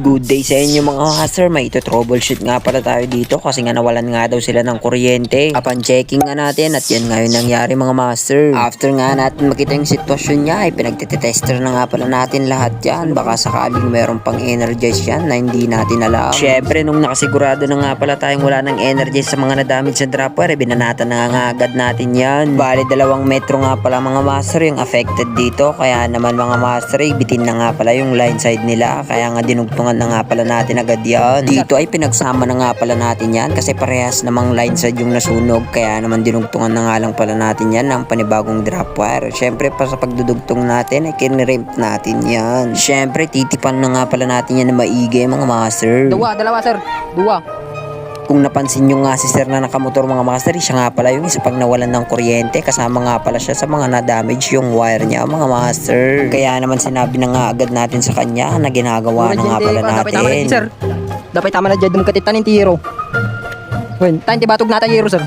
Good day sa inyo mga master, may ito-troubleshoot nga pala tayo dito kasi nga nawalan nga daw sila ng kuryente. Upon checking nga natin at yan nga yung nangyari mga master. After nga natin makita yung sitwasyon niya ay pinagtitester na nga pala natin lahat yan. Baka sakaling meron pang energize yan na hindi natin alam. Syempre nung nakasigurado na nga pala tayong wala ng energize sa mga nadamage sa dropware, binanatan na nga agad natin yan. Bali 2 metro nga pala mga master yung affected dito, kaya naman mga master bitin na nga pala yung line side nila, kaya nga dinugtungan na nga pala natin agad yan. Dito ay pinagsama na nga pala natin yan kasi parehas namang line side yung nasunog, kaya naman dinugtungan na nga lang pala natin yan ng panibagong drop wire. Syempre pa sa pagdudugtong natin ay kinrimp natin yan. Syempre titipan na nga pala natin yan na maigi mga master. Dalawa sir, dua. Kung napansin nyo nga si sir na nakamotor mga master, siya nga pala yung isa pag nawalan ng kuryente, kasama nga pala siya sa mga na-damage yung wire niya mga master. Kaya naman sinabi na nga agad natin sa kanya na ginagawa na nga pala natin. Dapat tama na dyan dumkatit tanin tiro. Wen, tayo tibatog natin tiro sir.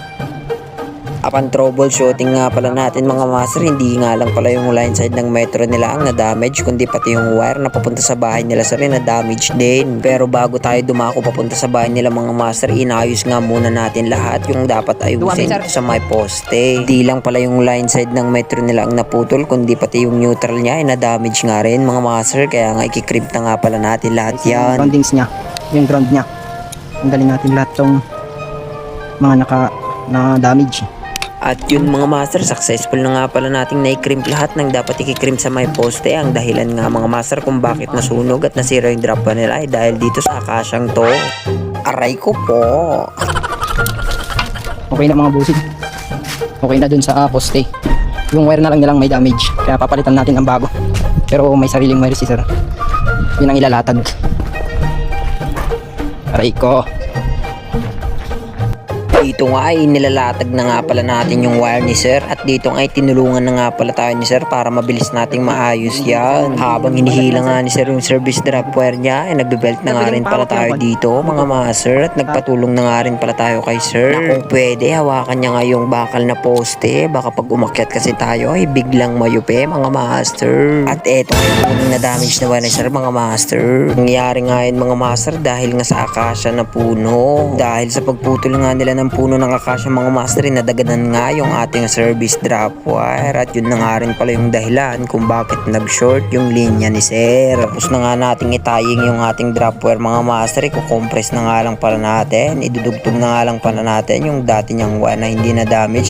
Upon troubleshooting nga pala natin mga master, hindi nga lang pala yung line side ng metro nila ang na-damage, kundi pati yung wire na papunta sa bahay nila sir na-damage din. Pero bago tayo dumako papunta sa bahay nila mga master, inayos nga muna natin lahat yung dapat ayusin sa may poste. Di lang pala yung line side ng metro nila ang naputol, kundi pati yung neutral niya ay na-damage nga rin mga master, kaya nga ikikrimp na nga pala natin lahat yan. Groundings niya, yung ground niya. Tanggalin natin lahat tong mga na-damage. At yun mga master, successful na nga pala nating na-crimp lahat ng dapat ikikrimp sa may poste. Ang dahilan nga mga master kung bakit nasunog at nasira yung drop nila ay dahil dito sa akasyang to. Aray ko po. Okay na mga busid. Okay na dun sa poste. Yung wire na lang nilang may damage, kaya papalitan natin ang bago. Pero may sariling wire si sir. Yun ang ilalatag. Aray ko. Dito nga ay nilalatag na nga pala natin yung wire ni sir, at dito nga ay tinulungan na nga pala tayo ni sir para mabilis nating maayos yan. Habang hinihila nga ni sir yung service drop wire niya ay nagbe-belt na nga rin pala tayo dito mga master, at nagpatulong na nga rin pala tayo kay sir na kung pwede hawakan niya nga yung bakal na poste, baka pag umakyat kasi tayo ay biglang mayupe mga master. At eto nga yung na-damage na wire ni sir mga master. Nangyari nga yun mga master dahil nga sa akasya na puno, dahil sa pagputol nga nila ng puno ng akasya mga master, nadaganan nga yung ating service drop wire, at yun na nga rin pala yung dahilan kung bakit nag-short yung linya ni sir. Tapos na nga nating itaying yung ating drop wire mga master, i-compress na nga lang pala natin, idudugtong na nga lang pala natin yung dati niyang wire na hindi na damage.